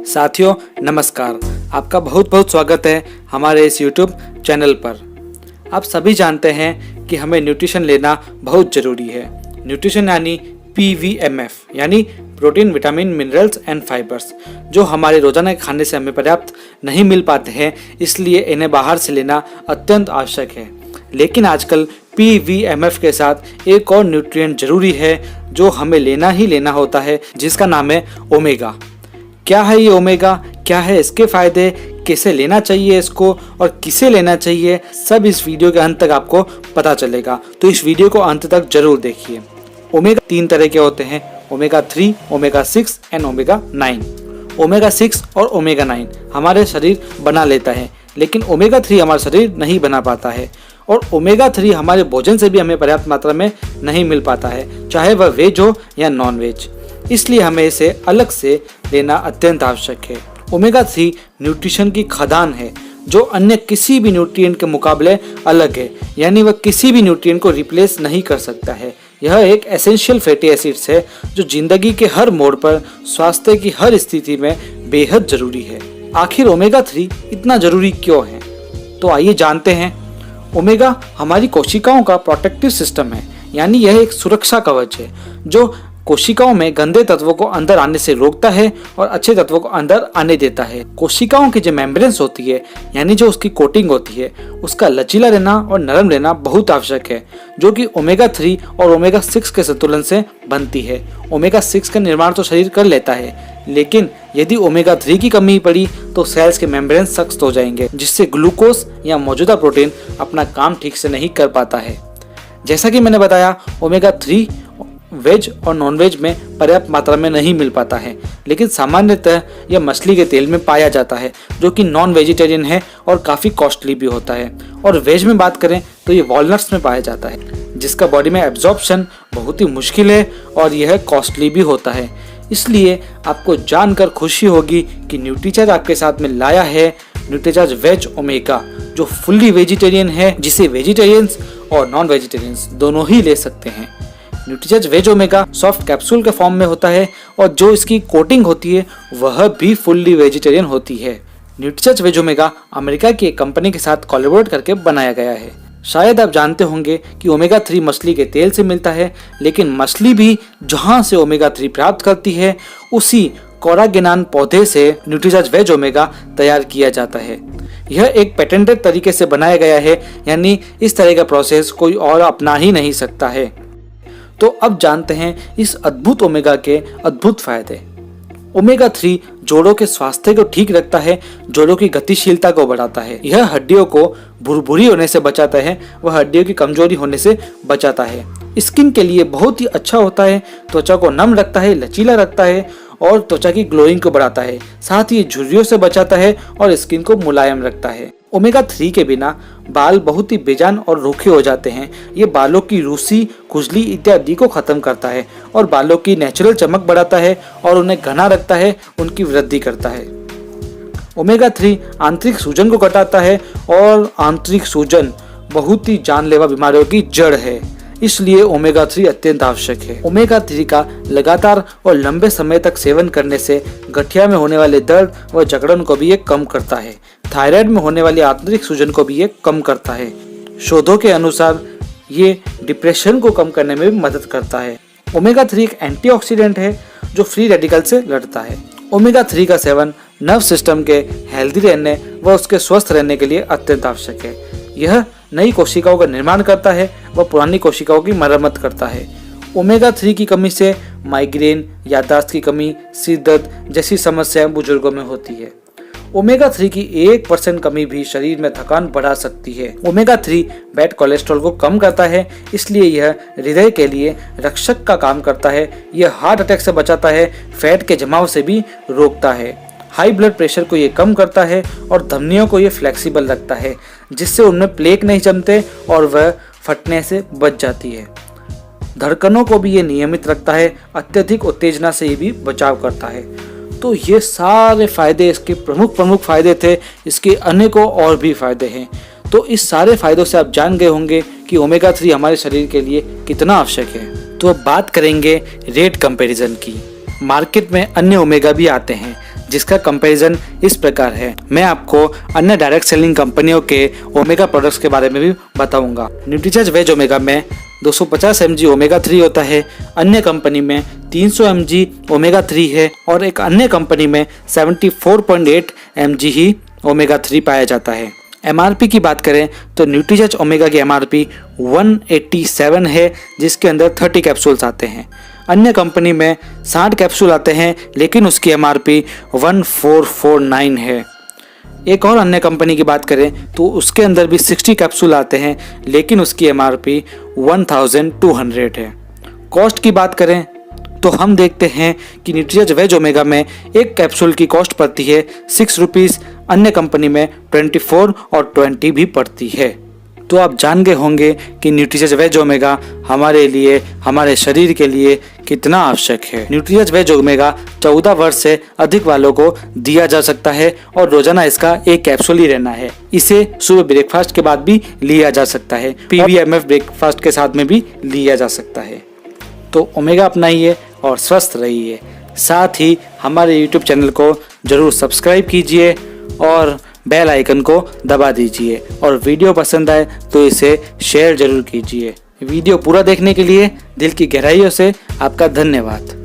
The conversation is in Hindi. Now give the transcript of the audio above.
साथियों नमस्कार, आपका बहुत बहुत स्वागत है हमारे इस YouTube चैनल पर। आप सभी जानते हैं कि हमें न्यूट्रिशन लेना बहुत ज़रूरी है। न्यूट्रिशन यानी PVMF यानी protein, vitamin, minerals and fibres, जो हमारे रोजाना के खाने से हमें पर्याप्त नहीं मिल पाते हैं, इसलिए इन्हें बाहर से लेना अत्यंत आवश्यक है। लेकिन आजकल PVMF के साथ एक और न्यूट्रिएंट जरूरी है जो हमें लेना ही लेना होता है, जिसका नाम है ओमेगा। क्या है ये ओमेगा, क्या है इसके फायदे, कैसे लेना चाहिए इसको और किसे लेना चाहिए, सब इस वीडियो के अंत तक आपको पता चलेगा। तो इस वीडियो को अंत तक जरूर देखिए। ओमेगा 3 तरह के होते हैं, omega 3, omega 6 and omega 9। Omega 6 और ओमेगा 9 हमारे शरीर बना लेता है, लेकिन ओमेगा 3 हमारा शरीर नहीं बना पाता है। और ओमेगा 3 हमारे भोजन से भी हमें पर्याप्त मात्रा में नहीं मिल पाता है, चाहे वह वेज हो या नॉन वेज। इसलिए हमें इसे अलग से लेना अत्यंत आवश्यक है। ओमेगा 3 न्यूट्रिशन की खदान है जो अन्य किसी भी न्यूट्रिएंट के मुकाबले अलग है, यानी वह किसी भी न्यूट्रिएंट को रिप्लेस नहीं कर सकता है। यह एक एसेंशियल फैटी एसिड्स है जो जिंदगी के हर मोड़ पर स्वास्थ्य की हर स्थिति में बेहद जरूरी है। आखिर ओमेगा 3 इतना जरूरी क्यों है, तो आइए जानते हैं। ओमेगा हमारी कोशिकाओं का प्रोटेक्टिव सिस्टम है, यानी यह एक सुरक्षा कवच है जो कोशिकाओं में गंदे तत्वों को अंदर आने से रोकता है और अच्छे तत्वों को अंदर आने देता है। कोशिकाओं की जो मेम्ब्रेन्स होती है, यानी जो उसकी कोटिंग होती है, उसका लचीला रहना और नरम रहना बहुत आवश्यक है, जो कि ओमेगा 3 और ओमेगा 6 के संतुलन से बनती है। ओमेगा 6 का निर्माण तो शरीर कर लेता है, लेकिन यदि ओमेगा 3 की कमी पड़ी तो सेल्स के मेम्ब्रेन्स सख्त हो जाएंगे, जिससे ग्लूकोज या मौजूदा प्रोटीन अपना काम ठीक से नहीं कर पाता है। जैसा कि मैंने बताया, ओमेगा 3 वेज और नॉन वेज में पर्याप्त मात्रा में नहीं मिल पाता है, लेकिन सामान्यतः यह मछली के तेल में पाया जाता है, जो कि नॉन वेजिटेरियन है और काफ़ी कॉस्टली भी होता है। और वेज में बात करें तो ये वॉलनट्स में पाया जाता है, जिसका बॉडी में एब्जॉर्प्शन बहुत ही मुश्किल है और यह कॉस्टली भी होता है। इसलिए आपको जानकर खुशी होगी कि न्यूट्रीचार्ज आपके साथ में लाया है न्यूट्रीचार्ज वेज ओमेगा, जो फुल्ली वेजिटेरियन है, जिसे वेजिटेरियंस और नॉन वेजिटेरियंस दोनों ही ले सकते हैं। Nutricharge veg omega soft capsule के फॉर्म में होता है और जो इसकी कोटिंग होती है वह भी फुल्ली वेजिटेरियन होती है। न्यूट्रीचार्ज वेज ओमेगा अमेरिका की एक कंपनी के साथ कोलैबोरेट करके बनाया गया है। शायद आप जानते होंगे कि ओमेगा 3 मछली के तेल से मिलता है, लेकिन मछली भी जहां से ओमेगा 3 प्राप्त करती है, उसी कोरागेनान पौधे से न्यूट्रीचार्ज वेज ओमेगा तैयार किया जाता है। यह एक पेटेंटेड तरीके से बनाया गया है, यानी इस तरह का प्रोसेस कोई और अपना ही नहीं सकता है। तो अब जानते हैं इस अद्भुत ओमेगा के अद्भुत फायदे। ओमेगा 3 जोड़ों के स्वास्थ्य को ठीक रखता है, जोड़ों की गतिशीलता को बढ़ाता है। यह हड्डियों को भुरभुरी होने से बचाता है, वह हड्डियों की कमजोरी होने से बचाता है। स्किन के लिए बहुत ही अच्छा होता है, त्वचा को नम रखता है, लचीला रखता है और त्वचा की ग्लोइंग को बढ़ाता है। साथ ही झुर्रियों से बचाता है और स्किन को मुलायम रखता है। ओमेगा 3 के बिना बाल बहुत ही बेजान और रूखे हो जाते हैं। ये बालों की रूसी, खुजली इत्यादि को खत्म करता है और बालों की नेचुरल चमक बढ़ाता है और उन्हें घना रखता है, उनकी वृद्धि करता है। ओमेगा 3 आंतरिक सूजन को घटाता है और आंतरिक सूजन बहुत ही जानलेवा बीमारियों की जड़ है, इसलिए ओमेगा 3 अत्यंत आवश्यक है। ओमेगा 3 का लगातार और लंबे समय तक सेवन करने से गठिया में होने वाले दर्द व जकड़न को भी ये कम करता है। थायराइड में होने वाली आंतरिक सूजन को भी ये कम करता है। शोधों के अनुसार ये डिप्रेशन को कम करने में भी मदद करता है। ओमेगा 3 एक एंटीऑक्सीडेंट है जो फ्री रेडिकल से लड़ता है। ओमेगा 3 का सेवन नर्व सिस्टम के हेल्दी रहने व उसके स्वस्थ रहने के लिए अत्यंत आवश्यक है। यह नई कोशिकाओं का निर्माण करता है व पुरानी कोशिकाओं की मरम्मत करता है। ओमेगा 3 की कमी से माइग्रेन, याददाश्त की कमी, सिर दर्द जैसी समस्याएं बुजुर्गों में होती है। ओमेगा 3 की 1% कमी भी शरीर में थकान बढ़ा सकती है। ओमेगा 3 बैड कोलेस्ट्रॉल को कम करता है, इसलिए यह हृदय के लिए रक्षक का काम करता है। यह हार्ट अटैक से बचाता है, फैट के जमाव से भी रोकता है। हाई ब्लड प्रेशर को ये कम करता है और धमनियों को ये फ्लेक्सिबल रखता है, जिससे उनमें प्लेक नहीं जमते और वह फटने से बच जाती है। धड़कनों को भी ये नियमित रखता है, अत्यधिक उत्तेजना से ये भी बचाव करता है। तो ये सारे फायदे इसके प्रमुख फायदे थे। इसके अनेकों और भी फायदे हैं। तो इस सारे फायदों से आप जान गए होंगे कि ओमेगा 3 हमारे शरीर के लिए कितना आवश्यक है। तो अब बात करेंगे रेट कंपैरिजन की। मार्केट में अन्य ओमेगा भी आते हैं, जिसका कंपैरिजन इस प्रकार है। मैं आपको अन्य डायरेक्ट सेलिंग कंपनियों के ओमेगा प्रोडक्ट्स के बारे में भी बताऊंगा। न्यूट्रीचार्ज वेज ओमेगा में 250 mg ओमेगा 3 होता है, अन्य कंपनी में 300 mg ओमेगा 3 है और एक अन्य कंपनी में 74.8 mg ही ओमेगा 3 पाया जाता है। MRP की बात करें तो न्यूट्रीचार्ज ओमेगा की MRP 187 है, जिसके अंदर 30 कैप्सूल्स आते हैं। अन्य कंपनी में 60 कैप्सूल आते हैं, लेकिन उसकी MRP 1449 है। एक और अन्य कंपनी की बात करें तो उसके अंदर भी 60 कैप्सूल आते हैं, लेकिन उसकी MRP 1200 है। कॉस्ट की बात करें तो हम देखते हैं कि न्यूट्रीचार्ज वेज ओमेगा में एक कैप्सूल की कॉस्ट पड़ती है 6 रुपीज़, अन्य कंपनी में 24 और 20 भी पड़ती है। तो आप जान गए होंगे कि न्यूट्रीचार्ज वेज ओमेगा हमारे लिए, हमारे शरीर के लिए कितना आवश्यक है। न्यूट्रीचार्ज वेज ओमेगा 14 वर्ष से अधिक वालों को दिया जा सकता है और रोजाना इसका एक कैप्सूल ही रहना है। इसे सुबह ब्रेकफास्ट के बाद भी लिया जा सकता है, PVMF ब्रेकफास्ट के साथ में भी लिया जा सकता है। तो ओमेगा अपनाइए और स्वस्थ रहिए। साथ ही हमारे YouTube चैनल को जरूर सब्सक्राइब कीजिए और बेल आइकन को दबा दीजिए, और वीडियो पसंद आए तो इसे शेयर जरूर कीजिए। वीडियो पूरा देखने के लिए दिल की गहराइयों से आपका धन्यवाद।